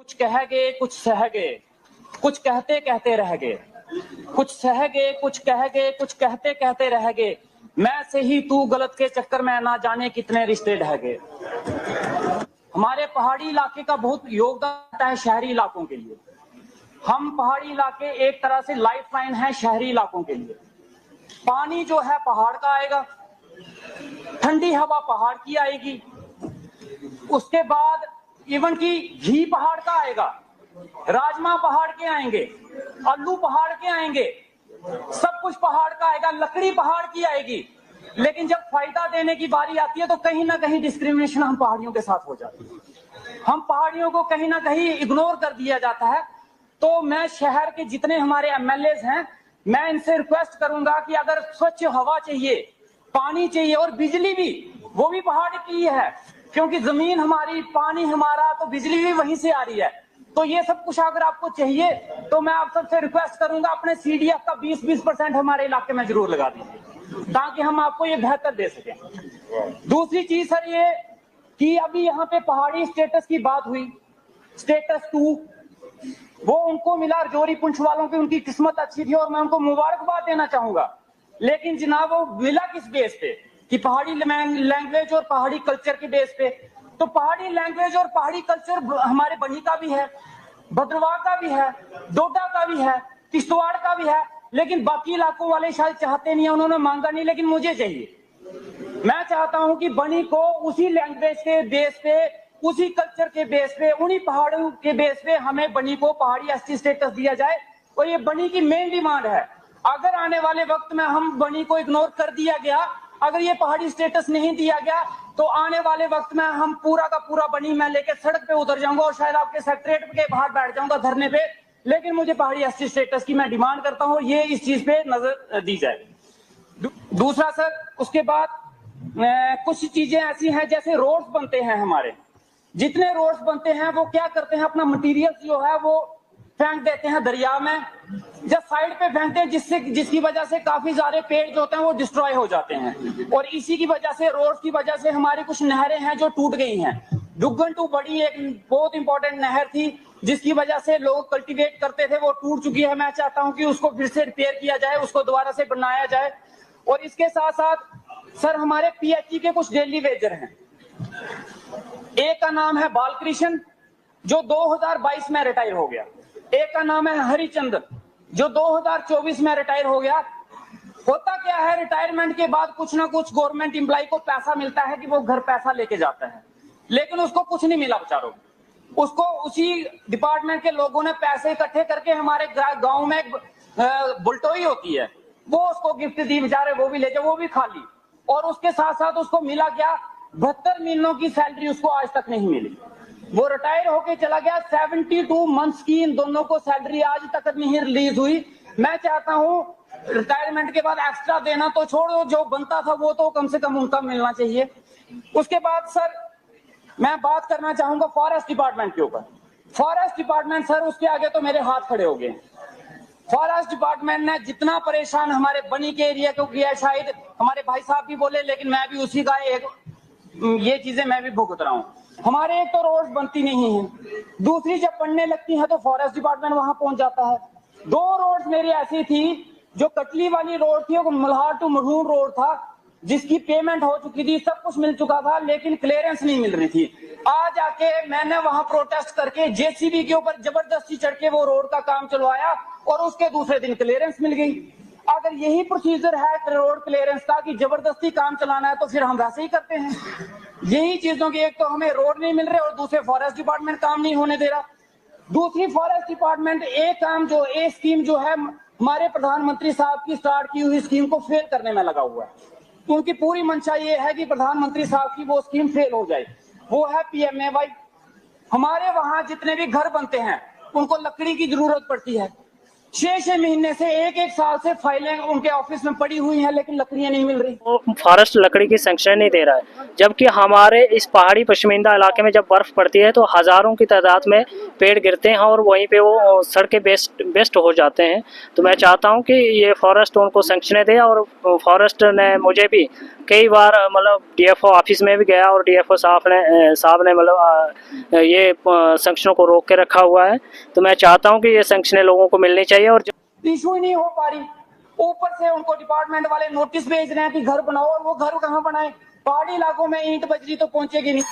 कुछ कह गए कुछ सह गए, कुछ कहते कहते रह गए, कुछ सह गए कुछ कह गए, कुछ कहते कहते रह गए, मैं से ही तू गलत के चक्कर में ना जाने कितने रिश्ते ढह गए। हमारे पहाड़ी इलाके का बहुत योगदान है शहरी इलाकों के लिए। हम पहाड़ी इलाके एक तरह से लाइफलाइन है शहरी इलाकों के लिए। पानी जो है पहाड़ का आएगा, ठंडी हवा पहाड़ की आएगी, उसके बाद इवन की घी पहाड़ का आएगा, राजमा पहाड़ के आएंगे, आलू पहाड़ के आएंगे, सब कुछ पहाड़ का आएगा, लकड़ी पहाड़ की आएगी। लेकिन जब फायदा देने की बारी आती है तो कहीं ना कहीं डिस्क्रिमिनेशन हम पहाड़ियों के साथ हो जाती है। हम पहाड़ियों को कहीं ना कहीं इग्नोर कर दिया जाता है। तो मैं शहर के जितने हमारे एमएलए हैं, मैं इनसे रिक्वेस्ट करूंगा कि अगर स्वच्छ हवा चाहिए, पानी चाहिए और बिजली भी, वो भी पहाड़ की है, क्योंकि जमीन हमारी, पानी हमारा, तो बिजली भी वहीं से आ रही है। तो ये सब कुछ अगर आपको चाहिए तो मैं आप सबसे रिक्वेस्ट करूंगा अपने सीडीएफ का 20% हमारे इलाके में जरूर लगा दीजिए, ताकि हम आपको ये बेहतर दे सकें। दूसरी चीज सर ये कि अभी यहाँ पे पहाड़ी स्टेटस की बात हुई, स्टेटस 2 वो उनको मिला, जोरी पुंछ वालों की उनकी किस्मत अच्छी थी और मैं उनको मुबारकबाद देना चाहूंगा। लेकिन जनाब वो मिला किस बेस पे कि पहाड़ी लैंग्वेज और पहाड़ी कल्चर के बेस पे। तो पहाड़ी लैंग्वेज और पहाड़ी कल्चर हमारे बनी का भी है, भद्रवाह का भी है, डोडा का भी है, किश्तवाड़ का भी है, लेकिन बाकी इलाकों वाले शायद चाहते नहीं है, उन्होंने मांगा नहीं, लेकिन मुझे चाहिए। मैं चाहता हूं कि बनी को उसी लैंग्वेज के बेस पे, उसी कल्चर के बेस पे, उन्हीं पहाड़ों के बेस पे हमें बनी को पहाड़ी एसटी स्टेटस दिया जाए। और ये बनी की मेन डिमांड है। अगर आने वाले वक्त में हम बनी को इग्नोर कर दिया गया, अगर ये पहाड़ी स्टेटस नहीं दिया गया, तो आने वाले वक्त में हम पूरा का पूरा बनी मैं लेके सड़क पे उतर जाऊंगा और शायद आपके सेक्रेटरीट के बाहर बैठ जाऊंगा धरने पे। लेकिन मुझे पहाड़ी एसटी स्टेटस की मैं डिमांड करता हूं, ये इस चीज पे नजर दी जाए। दूसरा सर, उसके बाद कुछ चीजें ऐसी हैं जैसे रोड्स बनते हैं हमारे, जितने रोड्स बनते हैं वो क्या करते हैं, अपना मटेरियल जो है वो फेंक देते हैं दरिया में, जब साइड पे फेंकते हैं, जिसकी वजह से काफी सारे पेड़ जो होते हैं वो डिस्ट्रॉय हो जाते हैं। और इसी की वजह से, रोड की वजह से हमारी कुछ नहरें हैं जो टूट गई हैं। डुगन टू बड़ी एक बहुत इंपॉर्टेंट नहर थी जिसकी वजह से लोग कल्टीवेट करते थे, वो टूट चुकी है। मैं चाहता हूं कि उसको फिर से रिपेयर किया जाए, उसको दोबारा से बनाया जाए। और इसके साथ साथ सर हमारे पीएचई के कुछ डेली वेजर हैं। एक का नाम है बालकृष्ण जो 2022 में रिटायर हो गया, एक का नाम है हरिचंद्र जो 2024 में रिटायर हो गया। होता क्या है, रिटायरमेंट के बाद कुछ ना कुछ गवर्नमेंट एम्प्लॉय को पैसा मिलता है कि वो घर पैसा लेके जाता है, लेकिन उसको कुछ नहीं मिला बेचारों। उसको उसी डिपार्टमेंट के लोगों ने पैसे इकट्ठे करके, हमारे गांव में एक बुलटोई होती है, वो उसको गिफ्ट दी, बेचारे वो भी ले जाओ, वो भी खाली। और उसके साथ साथ उसको मिला क्या, 72 महीनों की सैलरी उसको आज तक नहीं मिली। वो रिटायर होके चला गया, 72 मंथ्स की इन दोनों को सैलरी आज तक नहीं रिलीज हुई। मैं चाहता हूं रिटायरमेंट के बाद एक्स्ट्रा देना तो छोड़ो, जो बनता था वो तो कम से कम उनका मिलना चाहिए। उसके बाद सर मैं बात करना चाहूंगा फॉरेस्ट डिपार्टमेंट के ऊपर। फॉरेस्ट डिपार्टमेंट सर, उसके आगे तो मेरे हाथ खड़े हो गए। फॉरेस्ट डिपार्टमेंट ने जितना परेशान हमारे बनी के एरिया को किया, शायद हमारे भाई साहब भी बोले, लेकिन मैं भी उसी का एक, ये चीजें मैं भी भुगत रहा हूँ। हमारे एक तो रोड बनती नहीं है, दूसरी जब बनने लगती है तो फॉरेस्ट डिपार्टमेंट वहां पहुंच जाता है। 2 रोड मेरी ऐसी थी, जो कटली वाली रोड थी, वो मल्हार टू मरहूम रोड था, जिसकी पेमेंट हो चुकी थी, सब कुछ मिल चुका था, लेकिन क्लियरेंस नहीं मिल रही थी। आज आके मैंने वहां प्रोटेस्ट करके जेसीबी के ऊपर जबरदस्ती चढ़ के वो रोड का काम चलवाया और उसके दूसरे दिन क्लियरेंस मिल गई। अगर यही प्रोसीजर है रोड क्लियरेंस का कि जबरदस्ती काम चलाना है, तो फिर हम वैसे ही करते हैं। यही चीजों की, एक तो हमें रोड नहीं मिल रहे और दूसरे फॉरेस्ट डिपार्टमेंट काम नहीं होने दे रहा। दूसरी फॉरेस्ट डिपार्टमेंट एक काम जो, एक स्कीम जो है हमारे प्रधानमंत्री साहब की स्टार्ट की हुई स्कीम को फेल करने में लगा हुआ है। उनकी पूरी मंशा ये है कि प्रधानमंत्री साहब की वो स्कीम फेल हो जाए, वो है PMAY। हमारे वहां जितने भी घर बनते हैं उनको लकड़ी की जरूरत पड़ती है, 6 महीने से एक साल से फाइलें उनके ऑफिस में पड़ी हुई हैं, लेकिन लकड़ियां नहीं मिल रही। वो फॉरेस्ट लकड़ी की सैंक्शन नहीं दे रहा है, जबकि हमारे इस पहाड़ी पश्चिमिंदा इलाके में जब बर्फ पड़ती है तो हजारों की तादाद में पेड़ गिरते हैं और वहीं पे वो सड़कें बेस्ट हो जाते हैं। तो मैं चाहता हूं कि ये फॉरेस्ट उनको सैंक्शन दे। और फॉरेस्ट ने मुझे भी कई बार मतलब डीएफओ ऑफिस में भी गया और डीएफओ साहब ने मतलब ये सैंक्शनों को रोक के रखा हुआ है। तो मैं चाहता हूं कि ये सैंक्शनें लोगों को मिलनी चाहिए। और इशू ही नहीं हो पा रही, ऊपर से उनको डिपार्टमेंट वाले नोटिस भेज रहे हैं कि घर बनाओ, और वो घर कहाँ बनाए? पहाड़ी इलाकों में ईंट बजरी तो पहुंचेगी नहीं।